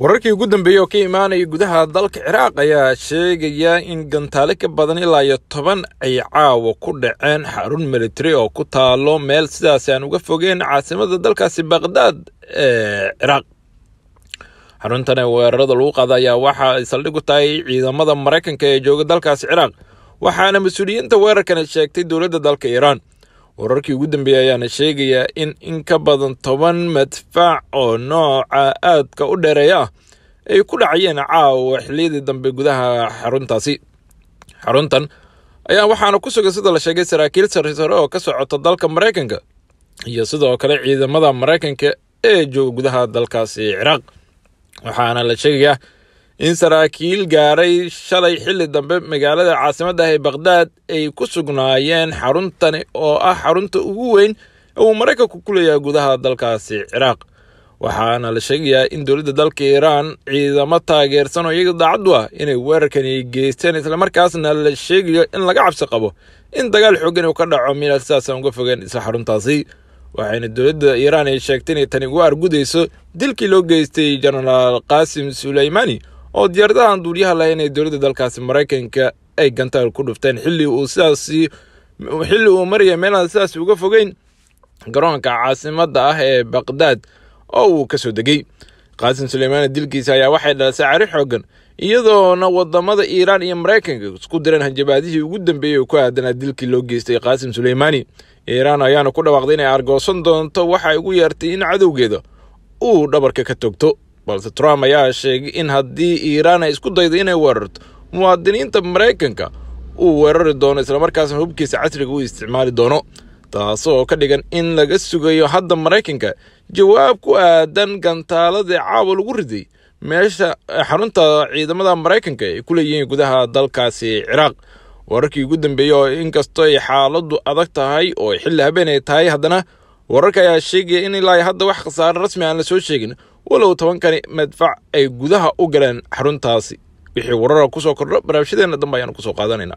wararkii ugu dambeeyay oo ka imaanaya gudaha dalka Ciraaq ayaa sheegaya in gantaale ka badan ilaa 10 ay caawa ku dhaceen xarun military oo ku taalo meel sidaas aan uga fogeen caasimada dalkaasi Baghdad ee Ciraaq. xaruntan weerarada lagu qaaday ayaa waxa ay saldhig u tahay ciidamada Mareykanka ee jooga dalkaasi Ciraaq, waxaana mas'uuliyiinta weerarkan sheegtay dowladda dalka Iran. wararkii ugu dambeeyay ayaana sheegaya in ka badan 10 madfac oo nooca aadka u dheereeya ay ku dhacayeen caawa xilliyadii dambe gudaha xaruntaasi. xaruntan ayaa waxaana ku sugan sida la sheegay saraakiil sare oo ka socota dalka Mareykanka iyo sidoo kale ciidamada Mareykanka ee jooga gudaha dalkaasi Ciraaq. waxaana la sheegayaa in saraakiil gaaray shalay xilli dambe magaalada caasimadda ee Baghdad ay ku sugnaayeen xaruntan oo ah xarunta ugu weyn ee Mareykanku ku leeyahay gudaha dalkaasi Ciraaq. waxaana la sheegayaa in dowladda dalka Iran ciidamo taageersan oo iyaga daacadu ah inay weerarkan geysteen, isla markaasna la sheegayo in laga cabsi qabo in dagaal xooggan uu ka dhaco meel sidaas uga fogeen isla xaruntaasi. waxayna dowladda Iran ay sheegtay in tani ugu argudayso dilkii loo geystay General Qasim Soleimani oo diyaaradaha duuliyaha lahayn ee dowladda dalkaasi Mareykanka ay gantaal ku dhufteen xilli uu marayay meel sidaas uga fogeyn garoonka caasimadda ah ee Baghdad oo uu ka soo degay. Qasim Soleimani dilkiisa ayaa waxay dhalisay cari xooggan iyadoona wadamada Iran iyo Mareykanka isku direen hanjabaadihii ugu dambeeyay ku aadanaa dilkii loo geystay Qasim Soleimani. Iran ayaana ku dhawaaqday inay argoosan doonto waxa ay ugu yeertay in cadowgeeda uu dhabarka ka togto, balse Trump ayaa sheegay in haddii Iran ay isku daydo inay weerarto muwaadiniinta Mareykanka uu weerari doono isla markaasna hubkiisa casriga uu isticmaali doono, taasoo ka dhigan in laga sugayo hadda Mareykanka jawaab ku aadan gantaalada caawa lagu riday meesha xarunta ciidamada Mareykanka ay ku leeyihiin gudaha dalkaasi Ciraaq. wararkii ugu dambeeyay oo inkastoo ay xaaladdu adag tahay oo xilli habeen ay tahay, haddana wararka ayaa sheegaya in ilaa hadda wax khasaare rasmi aan la soo sheegin, walow 10 madfac ay gudaha u galeen xaruntaasi. wixii warar ku soo kordho barnaamijyadeena dambe ayaan ku soo qaadanaynaa.